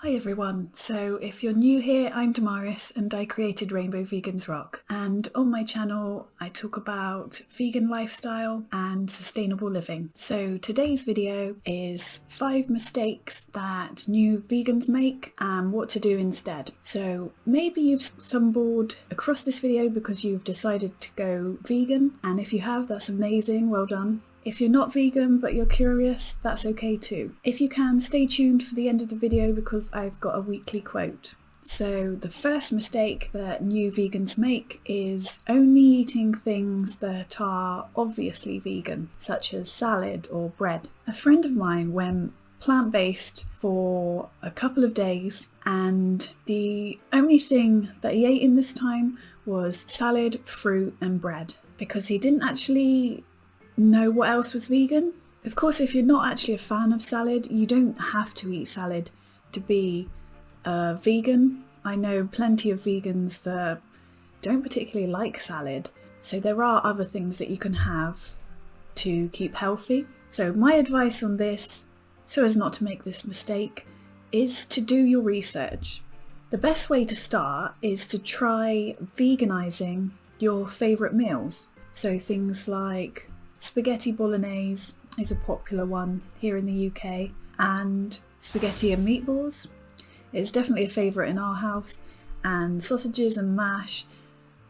Hi everyone, so if you're new here, I'm Damaris and I created Rainbow Vegans Rock, and on my channel I talk about vegan lifestyle and sustainable living. So today's video is 5 mistakes that new vegans make and what to do instead. So maybe you've stumbled across this video because you've decided to go vegan, and if you have, that's amazing, well done. If you're not vegan but you're curious, that's okay too. If you can, stay tuned for the end of the video because I've got a weekly quote. So the first mistake that new vegans make is only eating things that are obviously vegan, such as salad or bread. A friend of mine went plant-based for a couple of days and the only thing that he ate in this time was salad, fruit and bread because he didn't actually know what else was vegan. Of course, if you're not actually a fan of salad, you don't have to eat salad to be a vegan. I know plenty of vegans that don't particularly like salad, so there are other things that you can have to keep healthy. So my advice on this, so as not to make this mistake, is to do your research. The best way to start is to try veganizing your favourite meals. So things like spaghetti bolognese is a popular one here in the UK, and spaghetti and meatballs is definitely a favourite in our house, and sausages and mash.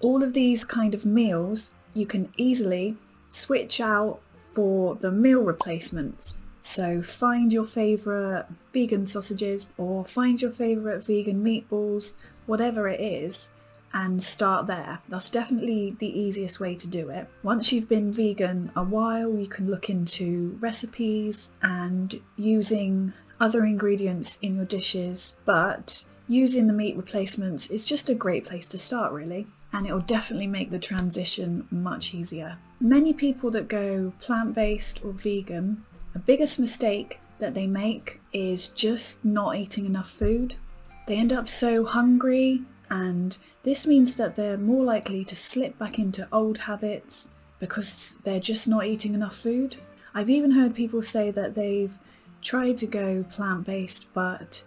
All of these kind of meals you can easily switch out for the meal replacements. So find your favourite vegan sausages or find your favourite vegan meatballs, whatever it is, and start there. That's definitely the easiest way to do it. Once you've been vegan a while, you can look into recipes and using other ingredients in your dishes, but using the meat replacements is just a great place to start really, and it will definitely make the transition much easier. Many people that go plant-based or vegan, the biggest mistake that they make is just not eating enough food. They end up so hungry, and this means that they're more likely to slip back into old habits because they're just not eating enough food. I've even heard people say that they've tried to go plant-based but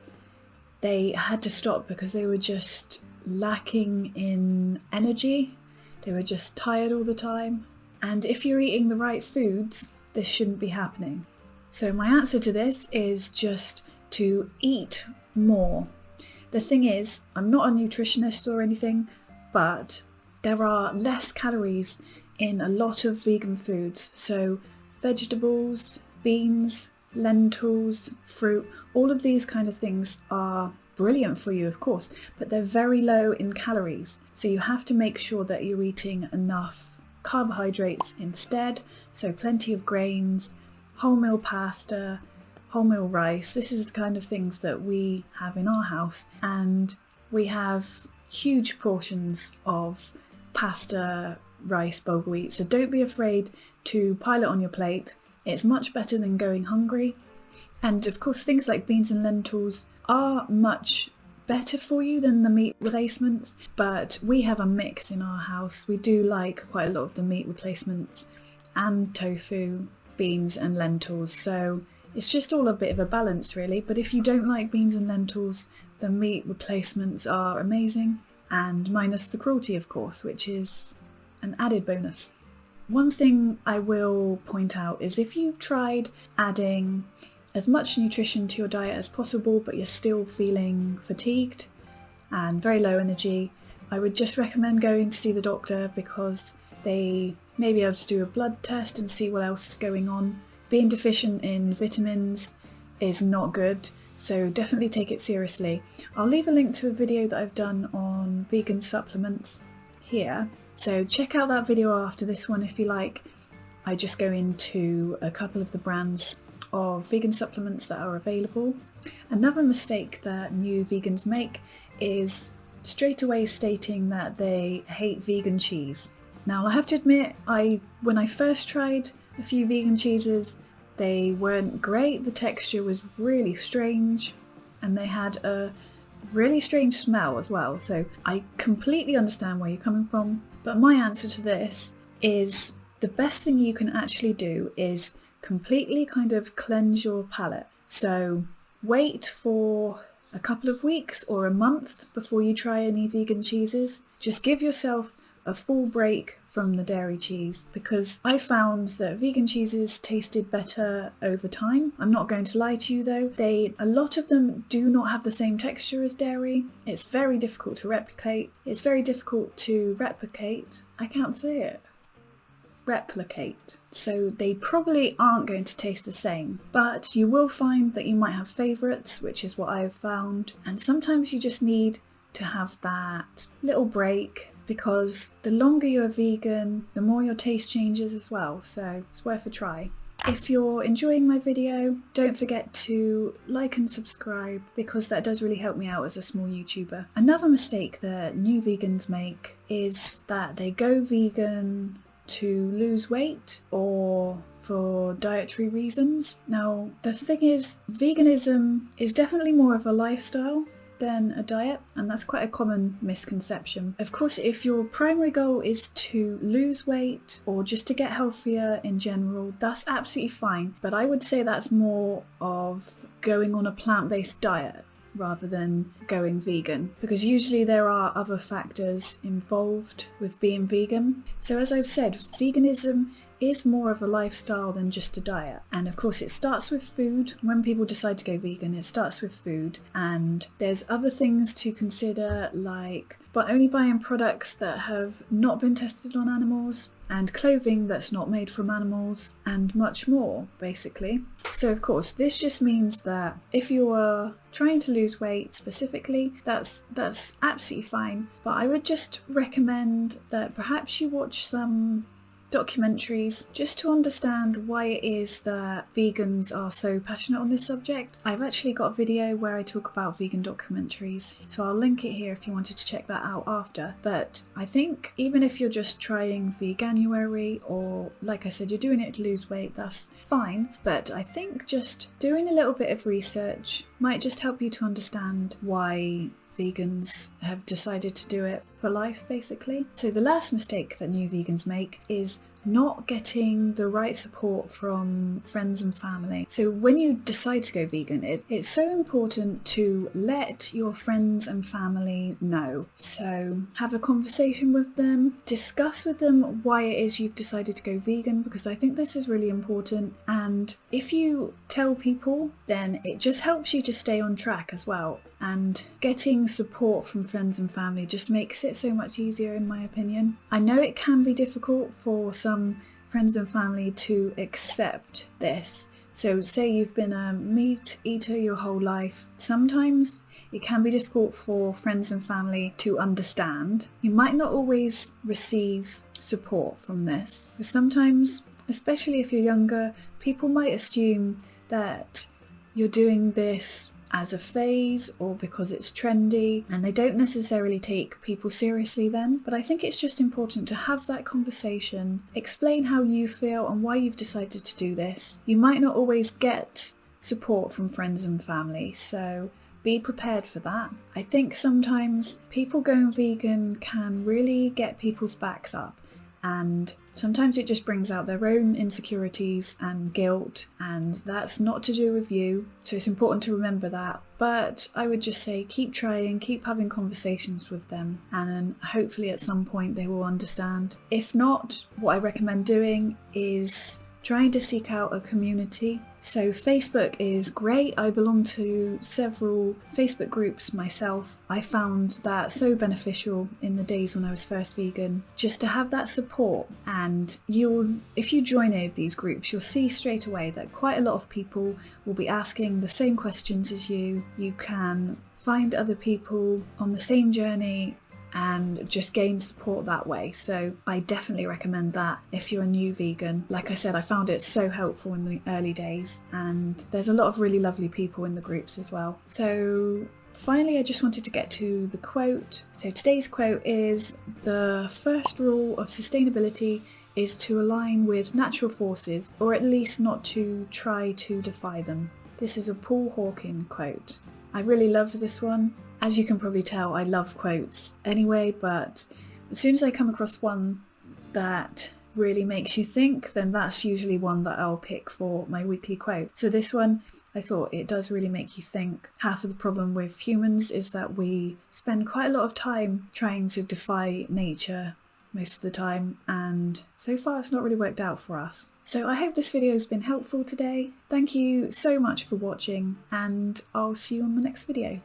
they had to stop because they were just lacking in energy. They were just tired all the time. And if you're eating the right foods, this shouldn't be happening. So my answer to this is just to eat more. The thing is, I'm not a nutritionist or anything, but there are less calories in a lot of vegan foods. So vegetables, beans, lentils, fruit, all of these kind of things are brilliant for you, of course, but they're very low in calories. So you have to make sure that you're eating enough carbohydrates instead. So plenty of grains, wholemeal pasta, wholemeal rice. This is the kind of things that we have in our house, and we have huge portions of pasta, rice, bulgur wheat, so don't be afraid to pile it on your plate. It's much better than going hungry. And of course things like beans and lentils are much better for you than the meat replacements, but we have a mix in our house. We do like quite a lot of the meat replacements and tofu, beans and lentils, so it's just all a bit of a balance really. But if you don't like beans and lentils, the meat replacements are amazing, and minus the cruelty of course, which is an added bonus. One thing I will point out is if you've tried adding as much nutrition to your diet as possible but you're still feeling fatigued and very low energy, I would just recommend going to see the doctor because they may be able to do a blood test and see what else is going on. Being deficient in vitamins is not good, so definitely take it seriously. I'll leave a link to a video that I've done on vegan supplements here, so check out that video after this one if you like. I just go into a couple of the brands of vegan supplements that are available. Another mistake that new vegans make is straight away stating that they hate vegan cheese. Now I have to admit, when I first tried a few vegan cheeses, they weren't great. The texture was really strange and they had a really strange smell as well, so I completely understand where you're coming from. But my answer to this is the best thing you can actually do is completely kind of cleanse your palate. So wait for a couple of weeks or a month before you try any vegan cheeses. Just give yourself a full break from the dairy cheese, because I found that vegan cheeses tasted better over time. I'm not going to lie to you though, a lot of them do not have the same texture as dairy. It's very difficult to replicate. I can't say it. Replicate. So they probably aren't going to taste the same, but you will find that you might have favourites, which is what I've found, and sometimes you just need to have that little break, because the longer you're vegan, the more your taste changes as well, so it's worth a try. If you're enjoying my video, don't forget to like and subscribe, because that does really help me out as a small YouTuber. Another mistake that new vegans make is that they go vegan to lose weight or for dietary reasons. Now, the thing is, veganism is definitely more of a lifestyle than a diet, and that's quite a common misconception. Of course, if your primary goal is to lose weight or just to get healthier in general, that's absolutely fine, but I would say that's more of going on a plant-based diet rather than going vegan, because usually there are other factors involved with being vegan. So as I've said, veganism is more of a lifestyle than just a diet, and of course it starts with food. When people decide to go vegan, it starts with food, and there's other things to consider, like but only buying products that have not been tested on animals, and clothing that's not made from animals, and much more, basically. So of course, this just means that if you are trying to lose weight specifically, that's absolutely fine, but I would just recommend that perhaps you watch some documentaries just to understand why it is that vegans are so passionate on this subject. I've actually got a video where I talk about vegan documentaries, so I'll link it here if you wanted to check that out after. But I think even if you're just trying veganuary, or like I said, you're doing it to lose weight, that's fine, but I think just doing a little bit of research might just help you to understand why vegans have decided to do it for life, basically. So the last mistake that new vegans make is not getting the right support from friends and family. So when you decide to go vegan, it's so important to let your friends and family know. So have a conversation with them, discuss with them why it is you've decided to go vegan, because I think this is really important. And if you tell people, then it just helps you to stay on track as well. And getting support from friends and family just makes it so much easier, in my opinion. I know it can be difficult for some friends and family to accept this. So say you've been a meat eater your whole life. Sometimes it can be difficult for friends and family to understand. You might not always receive support from this, but sometimes, especially if you're younger, people might assume that you're doing this as a phase or because it's trendy, and they don't necessarily take people seriously then. But I think it's just important to have that conversation, explain how you feel and why you've decided to do this. You might not always get support from friends and family, so be prepared for that. I think sometimes people going vegan can really get people's backs up, and sometimes it just brings out their own insecurities and guilt, and that's not to do with you, so it's important to remember that. But I would just say keep trying, keep having conversations with them, and then hopefully at some point they will understand. If not, what I recommend doing is trying to seek out a community. So Facebook is great. I belong to several Facebook groups myself. I found that so beneficial in the days when I was first vegan, just to have that support. And if you join any of these groups, you'll see straight away that quite a lot of people will be asking the same questions as you. You can find other people on the same journey and just gain support that way. So I definitely recommend that if you're a new vegan. Like I said, I found it so helpful in the early days, and there's a lot of really lovely people in the groups as well. So finally, I just wanted to get to the quote. So today's quote is, "The first rule of sustainability is to align with natural forces, or at least not to try to defy them." This is a Paul Hawken quote. I really loved this one. As you can probably tell, I love quotes anyway, but as soon as I come across one that really makes you think, then that's usually one that I'll pick for my weekly quote. So this one I thought it does really make you think. Half of the problem with humans is that we spend quite a lot of time trying to defy nature most of the time, and so far it's not really worked out for us. So I hope this video has been helpful today. Thank you so much for watching, and I'll see you on the next video.